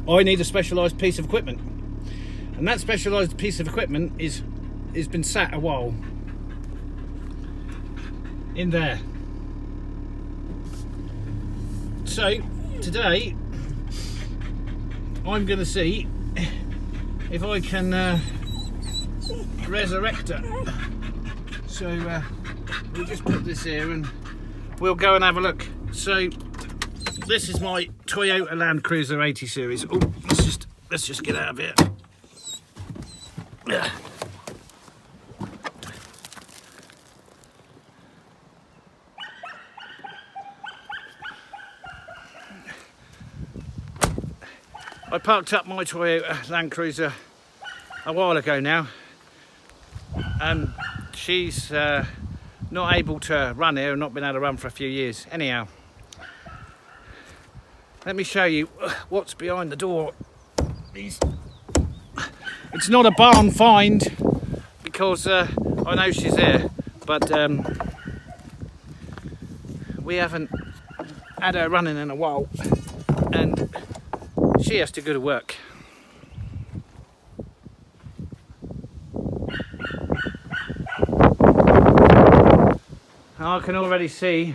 I need a specialised piece of equipment, and that specialised piece of equipment has been sat a while in there. So today I'm going to see if I can resurrect it. So we'll just put this here and we'll go and have a look. So this is my Toyota Landcruiser 80 series. Oh, let's just get out of here. Yeah. I parked up my Toyota Landcruiser a while ago now. She's not able to run here and not been able to run for a few years. Anyhow, let me show you what's behind the door. It's not a barn find because I know she's there, but we haven't had her running in a while and she has to go to work. I can already see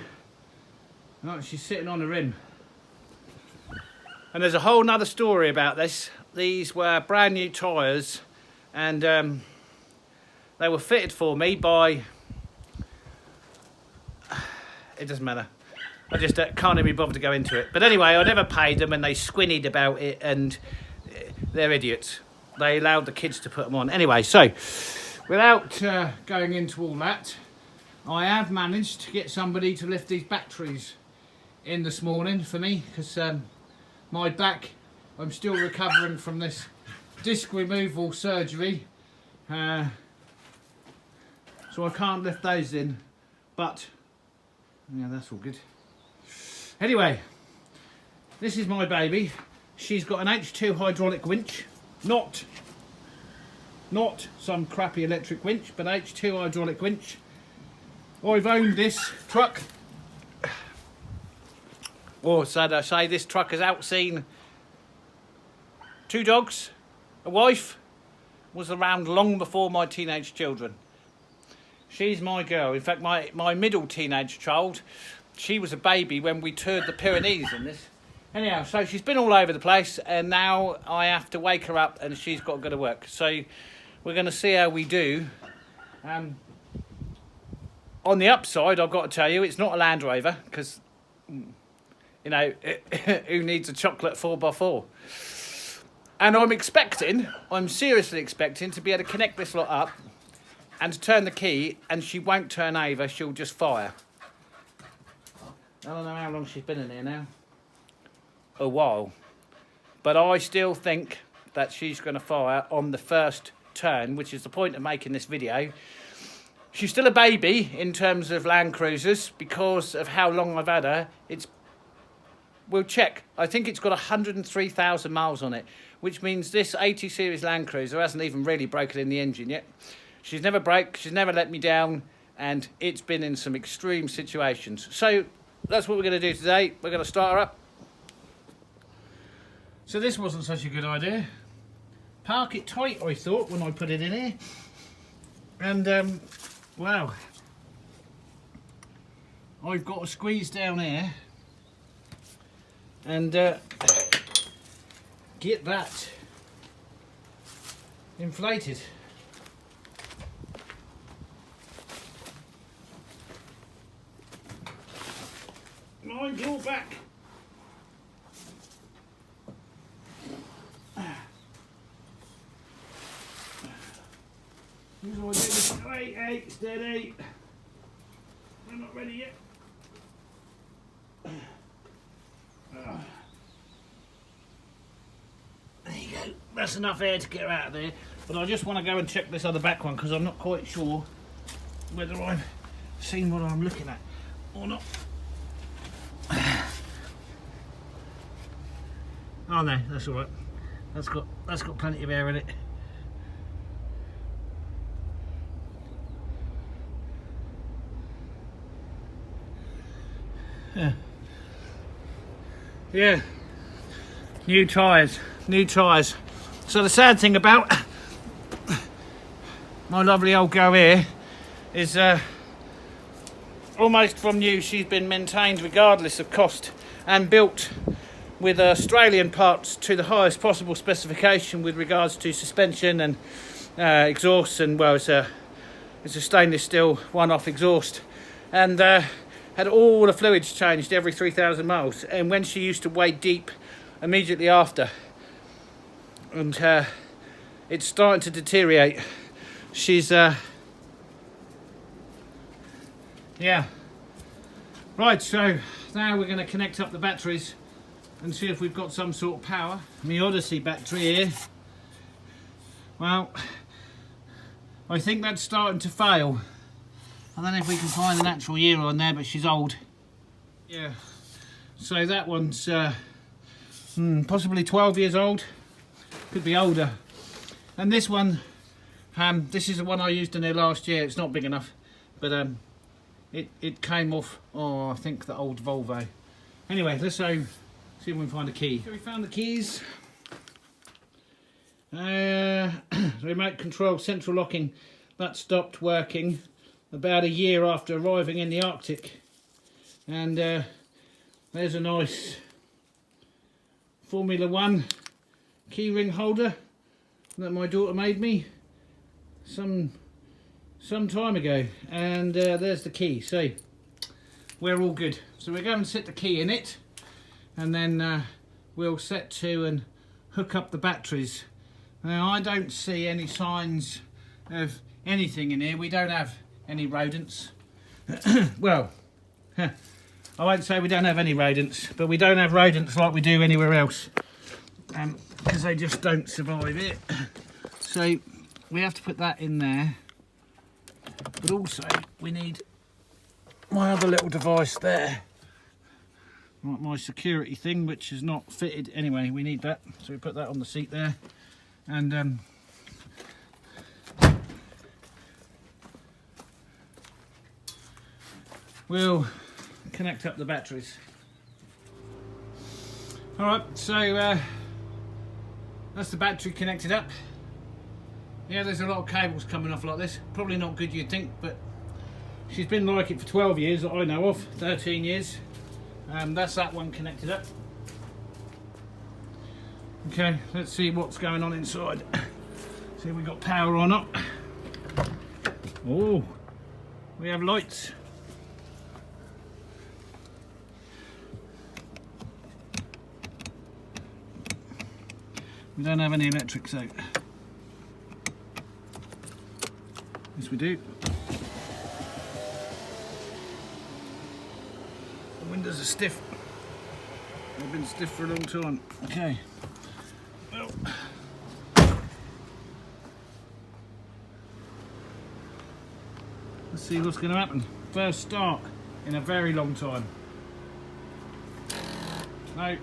she's sitting on the rim. And there's a whole nother story about this. These were brand new tyres and they were fitted for me by, it doesn't matter. I just can't even be bothered to go into it. But anyway, I never paid them and they squinnied about it and they're idiots. They allowed the kids to put them on. Anyway, so without going into all that, I have managed to get somebody to lift these batteries in this morning for me because my back, I'm still recovering from this disc removal surgery. So I can't lift those in, but yeah, that's all good. Anyway, this is my baby. She's got an H2 hydraulic winch, not some crappy electric winch, but H2 hydraulic winch. I've owned this truck, or so I say, this truck has outseen 2 dogs, a wife, was around long before my teenage children. She's my girl. In fact, my middle teenage child, she was a baby when we toured the Pyrenees in this. Anyhow, so she's been all over the place and now I have to wake her up and she's got to go to work. So we're going to see how we do. On the upside, I've got to tell you, it's not a Land Rover because, you know, who needs a chocolate 4x4? And I'm seriously expecting to be able to connect this lot up and to turn the key and she won't turn over, she'll just fire. I don't know how long she's been in here now. A while. But I still think that she's going to fire on the first turn, which is the point of making this video. She's still a baby in terms of Land Cruisers because of how long I've had her. We'll check. I think it's got 103,000 miles on it, which means this 80 series Land Cruiser hasn't even really broken in the engine yet. She's never broke, she's never let me down, and it's been in some extreme situations. So that's what we're going to do today. We're going to start her up. So this wasn't such a good idea. Park it tight, I thought, when I put it in here. And, wow. I've got to squeeze down here and get that inflated. Mind your back. Here's what I do this. Hey, steady. I'm not ready yet. There you go. That's enough air to get her out of there. But I just want to go and check this other back one because I'm not quite sure whether I've seen what I'm looking at or not. Oh no, that's all right. That's got plenty of air in it. Yeah. New tyres. new tyres. So the sad thing about my lovely old girl here is almost from new, she's been maintained regardless of cost and built with Australian parts to the highest possible specification with regards to suspension and exhaust, and well, it's a stainless steel one-off exhaust, and had all the fluids changed every 3,000 miles. And when she used to wade deep immediately after, and it's starting to deteriorate, she's yeah. Right, so now we're going to connect up the batteries and see if we've got some sort of power. My Odyssey battery here, well, I think that's starting to fail. I don't know if we can find an actual year on there, but she's old. Yeah, so that one's possibly 12 years old, could be older. And this one, this is the one I used in there last year. It's not big enough, but it came off, I think the old Volvo. Anyway, let's see if we can find a key. So we found the keys. Remote control central locking, that stopped working about a year after arriving in the Arctic. And there's a nice Formula 1 key ring holder that my daughter made me some time ago, and there's the key. So we're all good. So we're going to set the key in it, and then we'll set to and hook up the batteries. Now, I don't see any signs of anything in here. We don't have any rodents. Well, I won't say we don't have any rodents, but we don't have rodents like we do anywhere else, because they just don't survive it. So we have to put that in there, but also we need my other little device there, like my security thing, which is not fitted. Anyway, we need that, so we put that on the seat there, and we'll connect up the batteries. Alright, so that's the battery connected up. Yeah, there's a lot of cables coming off like this. Probably not good, you'd think, but she's been like it for 12 years that I know of, 13 years. That's that one connected up. Okay, let's see what's going on inside. See if we've got power or not. Oh, we have lights. We don't have any electrics out. Yes, we do. The windows are stiff. They've been stiff for a long time. Okay. Well, let's see what's going to happen. First start in a very long time. No,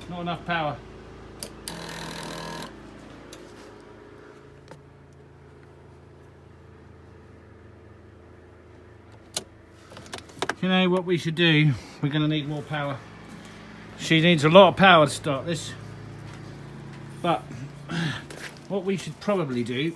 not enough power. You know what we should do? We're going to need more power. She needs a lot of power to start this. But what we should probably do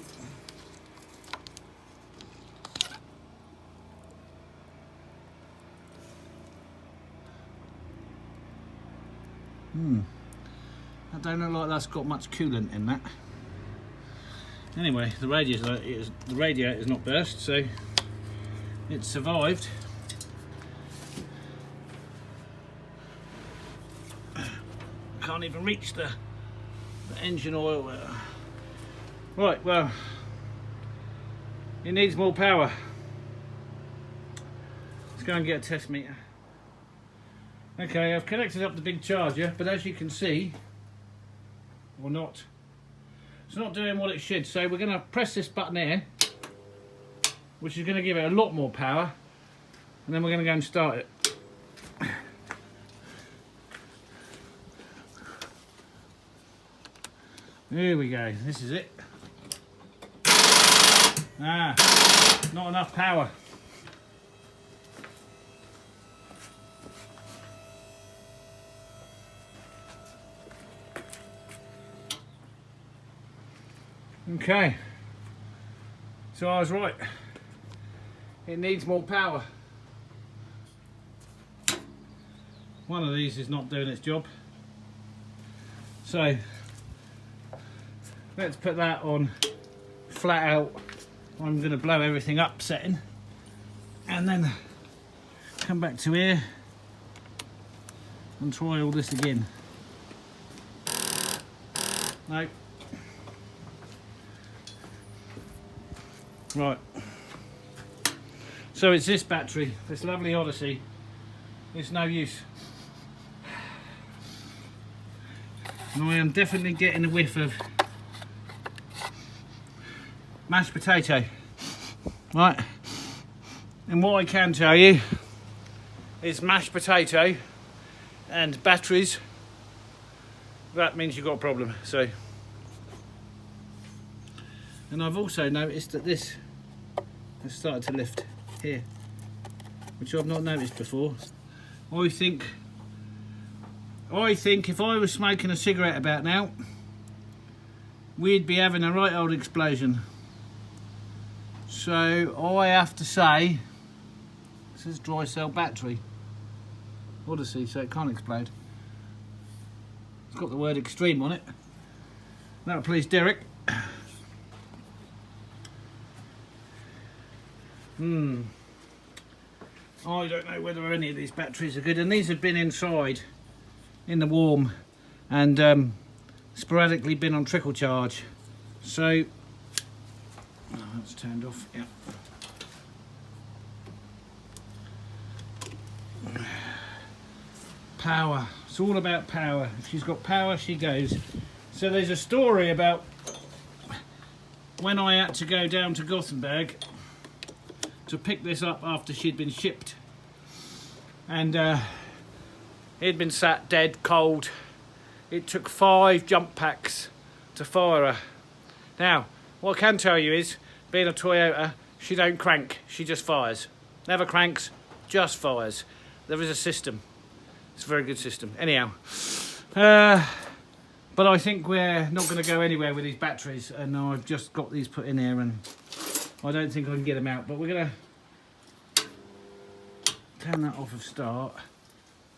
I don't look like that's got much coolant in that. Anyway, the radiator is not burst, so it survived. Can't even reach the engine oil. Right, well, it needs more power. Let's go and get a test meter. Okay, I've connected up the big charger, but as you can see, or not, it's not doing what it should. So we're going to press this button here, which is going to give it a lot more power, and then we're going to go and start it. Here we go, this is it. Not enough power. Okay, so I was right. It needs more power. One of these is not doing its job. So let's put that on flat out. I'm going to blow everything up setting and then come back to here and try all this again. No. Right. So it's this battery, this lovely Odyssey. It's no use. And I am definitely getting a whiff of mashed potato. Right. And what I can tell you is mashed potato and batteries, that means you've got a problem. So, and I've also noticed that this has started to lift here, which I've not noticed before. I think if I was smoking a cigarette about now, we'd be having a right old explosion. So I have to say, this is dry cell battery Odyssey, so it can't explode. It's got the word extreme on it. That'll please Derek. I don't know whether any of these batteries are good, and these have been inside in the warm and sporadically been on trickle charge. So that's turned off. Yeah. Power. It's all about power. If she's got power, she goes. So there's a story about when I had to go down to Gothenburg to pick this up after she'd been shipped, and it'd been sat dead cold. It took 5 jump packs to fire her. Now, what I can tell you is, being a Toyota, she don't crank, she just fires. Never cranks, just fires. There is a system. It's a very good system. Anyhow, but I think we're not going to go anywhere with these batteries, and I've just got these put in here, and I don't think I can get them out. But we're going to turn that off of start.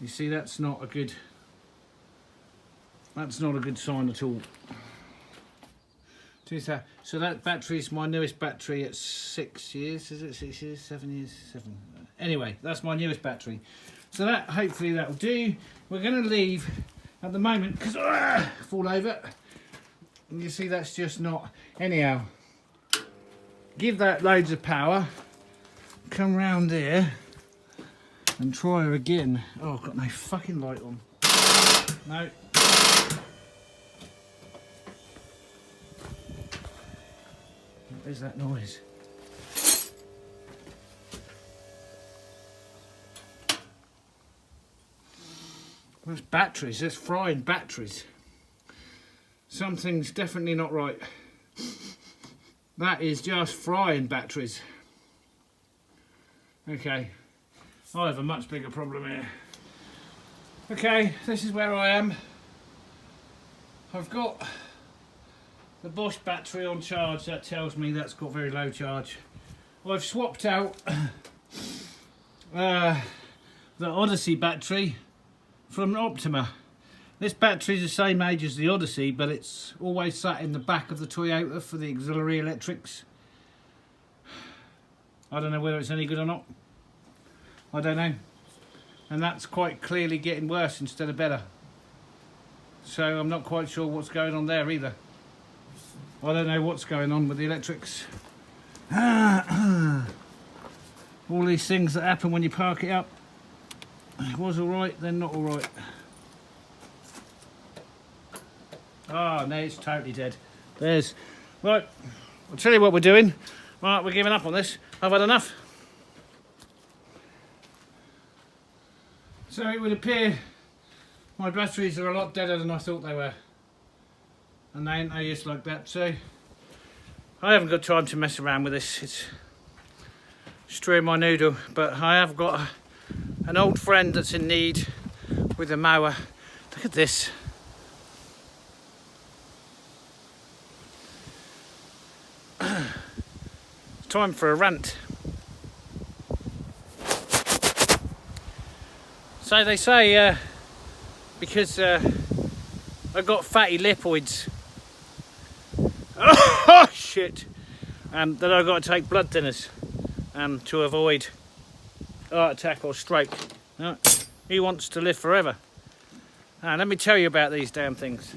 You see, that's not a good sign at all. So that battery's my newest battery at 6 years. Is it 6 years? 7 years? 7. Anyway, that's my newest battery. So that, hopefully that'll do. We're going to leave at the moment because fall over. And you see, that's just not. Anyhow, give that loads of power. Come round here and try her again. Oh, I've got no fucking light on. No. What is that noise? There's batteries, there's frying batteries. Something's definitely not right. That is just frying batteries. Okay, I have a much bigger problem here. Okay, this is where I am. I've got the Bosch battery on charge. That tells me that's got very low charge. I've swapped out the Odyssey battery from Optima. This battery is the same age as the Odyssey, but it's always sat in the back of the Toyota for the auxiliary electrics. I don't know whether it's any good or not. I don't know. And that's quite clearly getting worse instead of better. So I'm not quite sure what's going on there either. I don't know what's going on with the electrics. All these things that happen when you park it up. It was alright, then not alright. Ah, no, it's totally dead. There's. Right, I'll tell you what we're doing. Right, we're giving up on this. I've had enough. So it would appear my batteries are a lot deader than I thought they were. And they ain't no use like that, so I haven't got time to mess around with this. It's strewing my noodle, but I have got an old friend that's in need with a mower. Look at this. time for a rant. So they say because I got fatty lipoids, oh shit, that I've got to take blood thinners to avoid heart attack or stroke. He wants to live forever. Let me tell you about these damn things.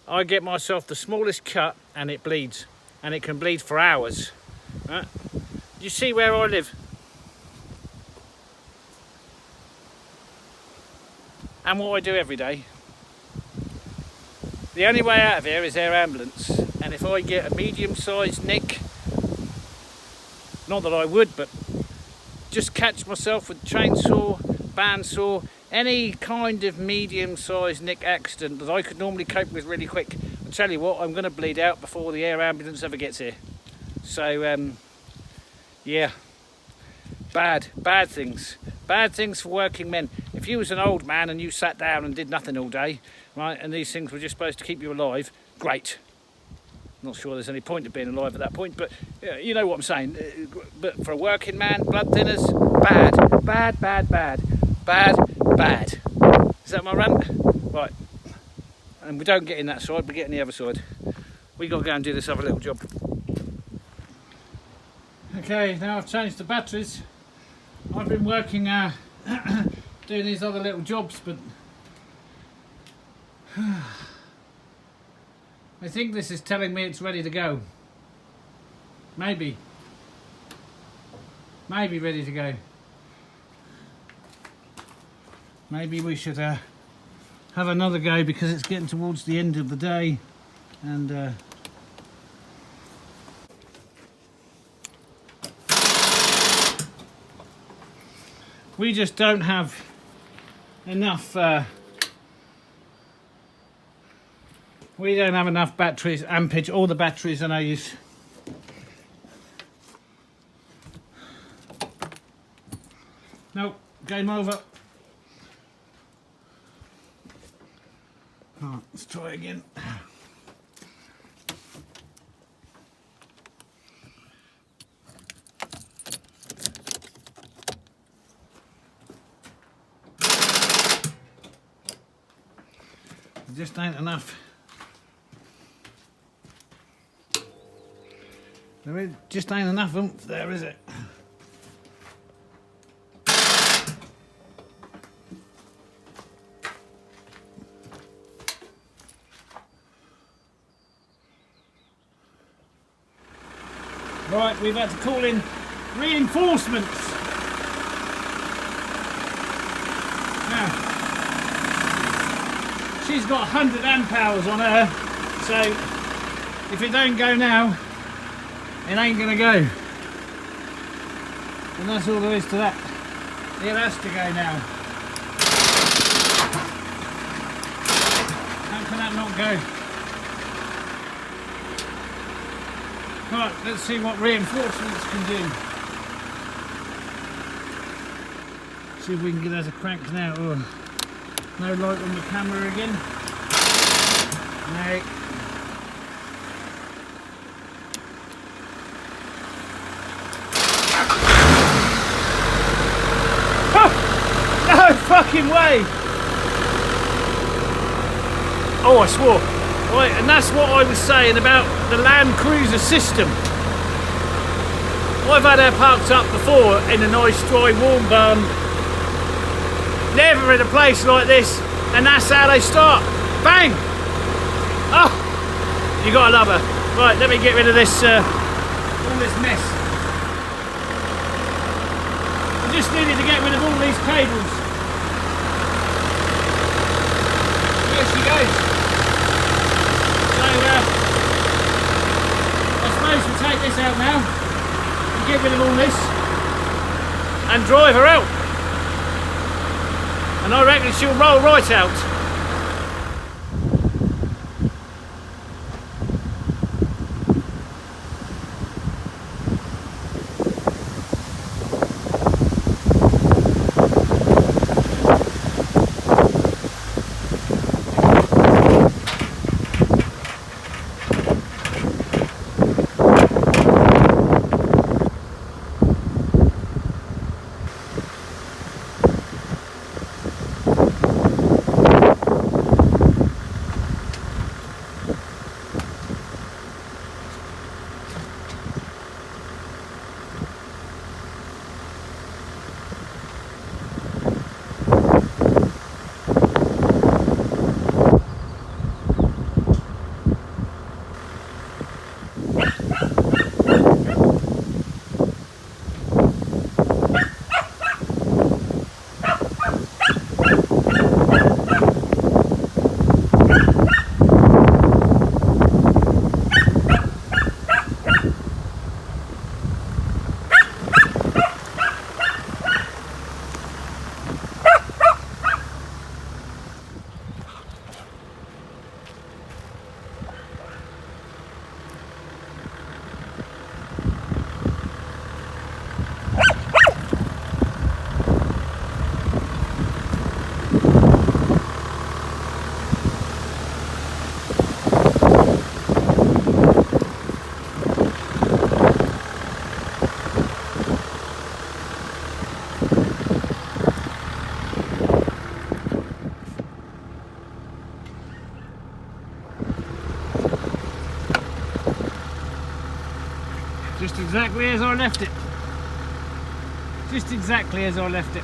I get myself the smallest cut and it bleeds, and it can bleed for hours. You see where I live? And what I do every day. The only way out of here is air ambulance, and if I get a medium-sized nick, not that I would, but just catch myself with chainsaw, bandsaw, any kind of medium-sized nick accident that I could normally cope with really quick, I'll tell you what, I'm going to bleed out before the air ambulance ever gets here. So, yeah, bad things. Bad things for working men. If you was an old man and you sat down and did nothing all day, right, and these things were just supposed to keep you alive, great. Not sure there's any point of being alive at that point, but you know what I'm saying. But for a working man, blood thinners, bad. Is that my rant? Right. And we don't get in that side, we get in the other side. We got to go and do this other little job. Okay, now I've changed the batteries. I've been working doing these other little jobs, but I think this is telling me it's ready to go. Maybe ready to go. Maybe we should have another go, because it's getting towards the end of the day, and we just don't have enough we don't have enough batteries, ampage. All the batteries I use. Nope, game over. Right, let's try again. There just ain't enough. There just ain't enough oomph there, is it? Right, we've had to call in reinforcements. Now, she's got 100 amp hours on her, so if it don't go now, it ain't gonna go. And that's all there is to that. It has to go now. How can that not go? Right, let's see what reinforcements can do. See if we can get that a crank now. Oh, no light on the camera again. No. Oh, no fucking way! Oh, I swore. Right, and that's what I was saying about the Landcruiser system. I've had her parked up before in a nice dry warm barn. Never in a place like this, and that's how they start. Bang! Oh, you gotta love her. Right, let me get rid of this all this mess. I just needed to get rid of all these cables. There she goes. So, I suppose we'll take this out now and get rid of all this and drive her out. And I reckon she'll roll right out. Just exactly as I left it. Just exactly as I left it.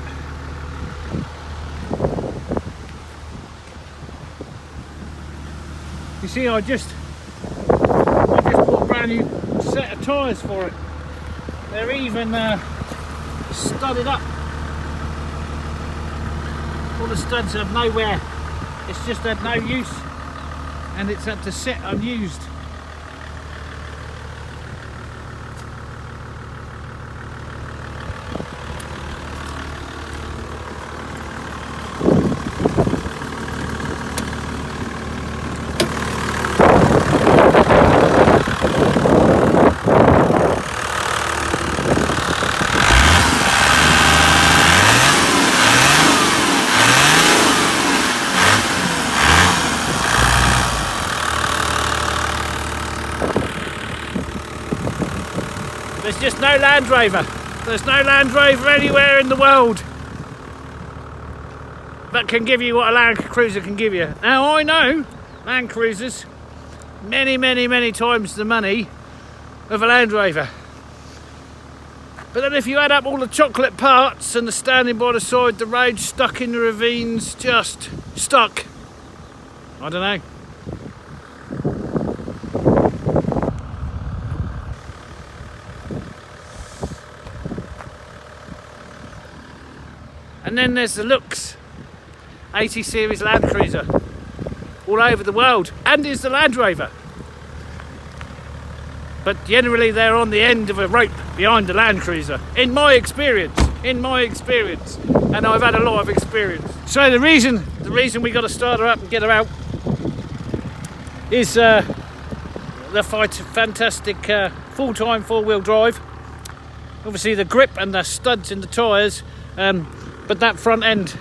You see, I just bought a brand new set of tyres for it. They're even studded up. All the studs have no wear. It's just had no use, and it's had to sit unused. There's just no Land Rover. There's no Land Rover anywhere in the world that can give you what a Land Cruiser can give you. Now I know Land Cruisers many times the money of a Land Rover. But then if you add up all the chocolate parts and the standing by the side, the road stuck in the ravines, just stuck, I don't know. And then there's the looks. 80 series Land Cruiser. All over the world. And is the Land Rover. But generally they're on the end of a rope behind the Land Cruiser. In my experience. And I've had a lot of experience. So the reason we got to start her up and get her out is the fantastic full-time four-wheel drive. Obviously the grip and the studs in the tyres. But that front end,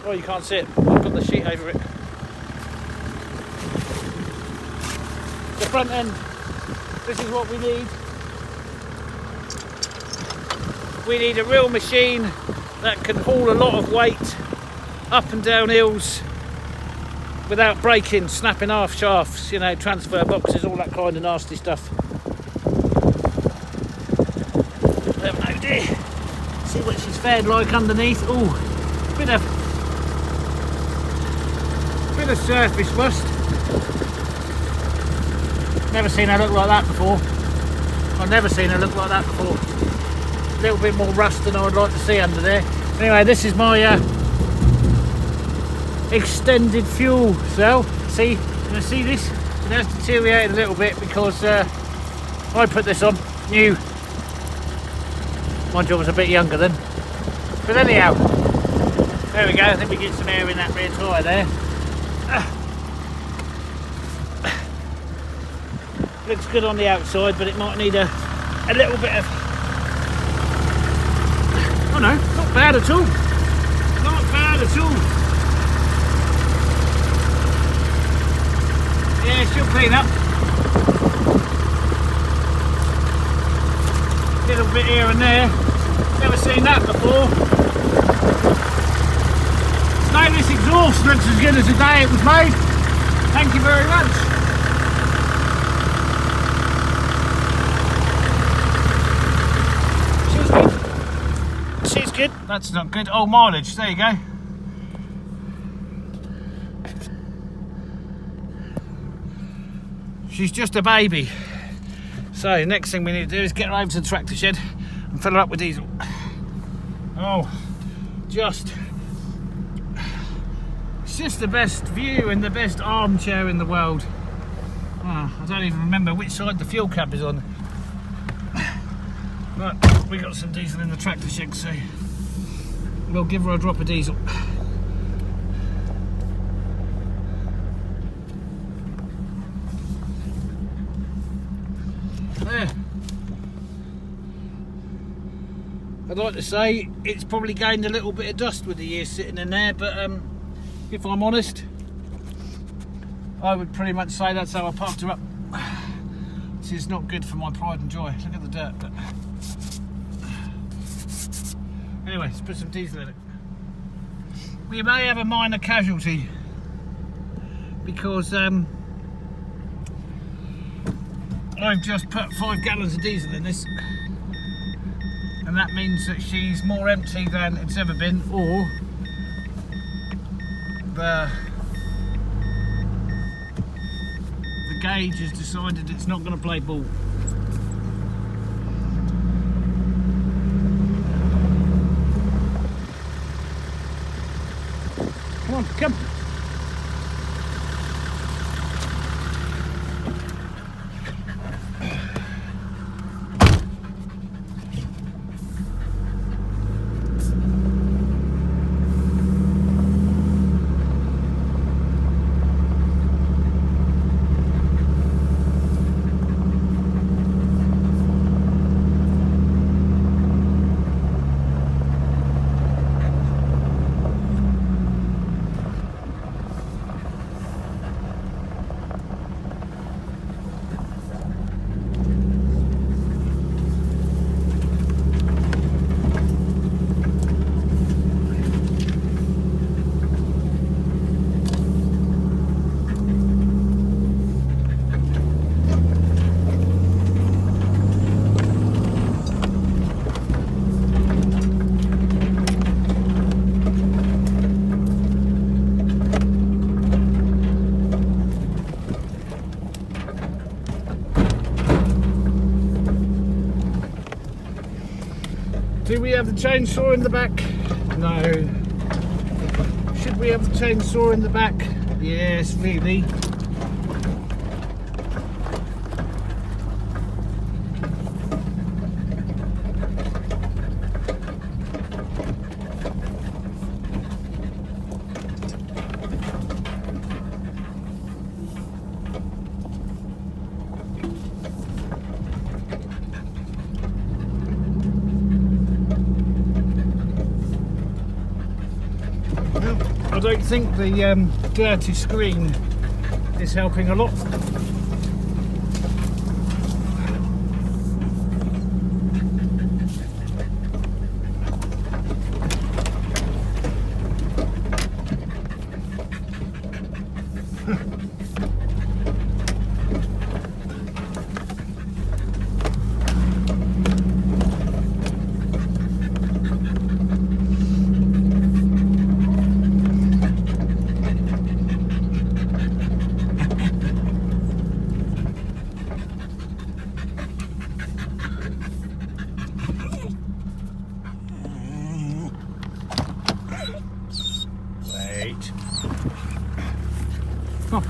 oh, you can't see it, I've got the sheet over it. The front end, this is what we need. We need a real machine that can haul a lot of weight up and down hills without breaking, snapping half shafts, you know, transfer boxes, all that kind of nasty stuff. Oh dear. See what she's fared like underneath. Oh, bit of surface rust. Never seen her look like that before. I've never seen her look like that before. A little bit more rust than I would like to see under there. Anyway, this is my extended fuel cell. See, you can see this? It has deteriorated a little bit because I put this on new. Mind you, I was a bit younger then. But anyhow, there we go. I think we get some air in that rear tyre there. Looks good on the outside, but it might need a little bit of... Oh no, not bad at all. Not bad at all. Yeah, she'll clean up. Little bit here and there. Never seen that before. No, this exhaust looks as good as the day it was made. Thank you very much. She's good. That's not good. Oh, mileage. There you go. She's just a baby. So next thing we need to do is get her over to the tractor shed and fill her up with diesel. Oh, it's just the best view and the best armchair in the world. Oh, I don't even remember which side the fuel cap is on. But we got some diesel in the tractor shed, so we'll give her a drop of diesel. There. I'd like to say it's probably gained a little bit of dust with the years sitting in there, but if I'm honest, I would pretty much say that's how I parked her up. This is not good for my pride and joy. Look at the dirt. But anyway, let's put some diesel in it. We may have a minor casualty because I've just put 5 gallons of diesel in this, and that means that she's more empty than it's ever been, or the gauge has decided it's not going to play ball. Come on, come. Do we have the chainsaw in the back? No. Should we have the chainsaw in the back? Yes, really. I don't think the dirty screen is helping a lot. Oh.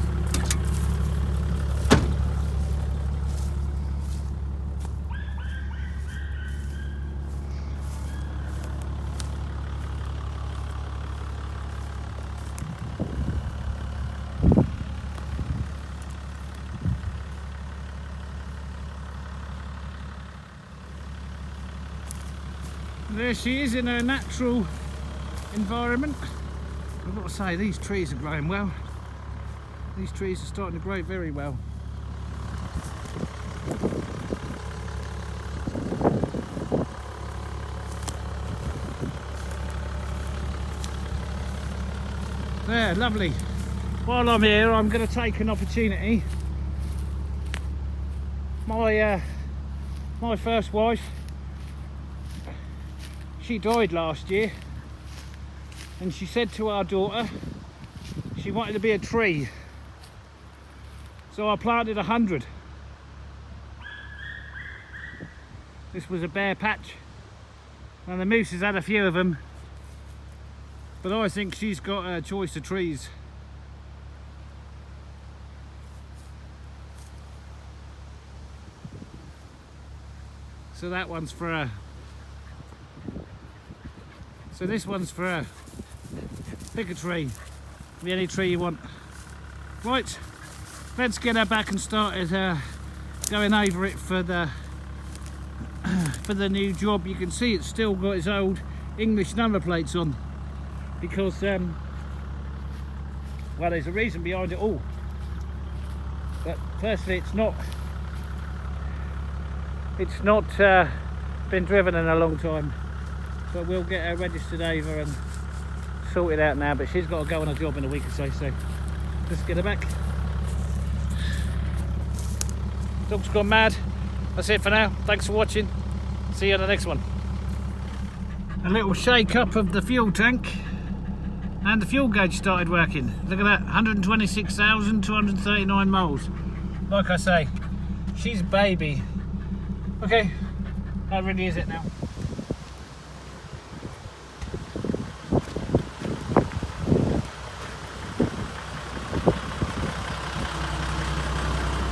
There she is in her natural environment. I've got to say, these trees are growing well. These trees are starting to grow very well. There, lovely. While I'm here, I'm going to take an opportunity. My first wife, she died last year, and she said to our daughter she wanted to be a tree. So I planted 100. This was a bare patch, and the moose has had a few of them, but I think she's got a choice of trees. So that one's for her. So this one's for her. Pick a tree, be any tree you want. Right, let's get her back and started going over it for the new job. You can see it's still got its old English number plates on, because well, there's a reason behind it all. But firstly, it's not been driven in a long time. But we'll get her registered over and sorted out now, but she's got to go on a job in a week or so, so let's get her back. Dog's gone mad. That's it for now. Thanks for watching. See you in the next one. A little shake up of the fuel tank, and the fuel gauge started working. Look at that, 126,239 miles. Like I say, she's a baby. Okay, that really is it now.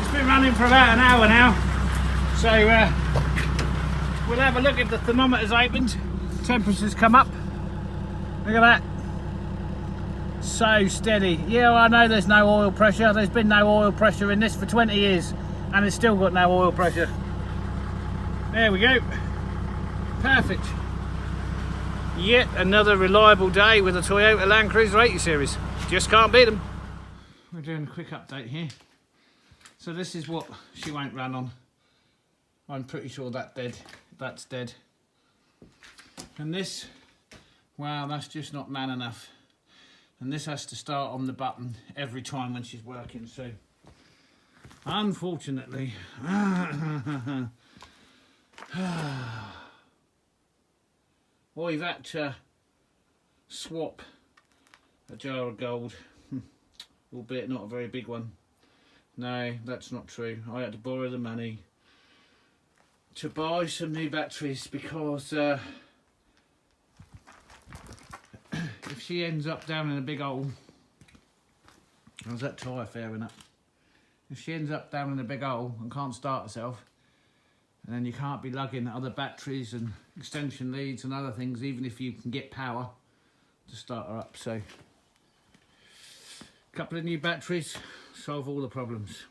It's been running for about an hour now, so we'll have a look if the thermometer's opened. Temperature's come up. Look at that. So steady. Yeah, I know there's no oil pressure. There's been no oil pressure in this for 20 years and it's still got no oil pressure. There we go. Perfect. Yet another reliable day with a Toyota Landcruiser 80 series. Just can't beat them. We're doing a quick update here. So this is what she won't run on. I'm pretty sure that's dead. And this, wow, that's just not man enough. And this has to start on the button every time when she's working, so unfortunately we've had to swap a jar of gold, albeit not a very big one. No, that's not true. I had to borrow the money to buy some new batteries because if she ends up down in a big hole, how's that tyre faring up? If she ends up down in a big hole and can't start herself, and then you can't be lugging other batteries and extension leads and other things, even if you can get power to start her up. So a couple of new batteries solve all the problems.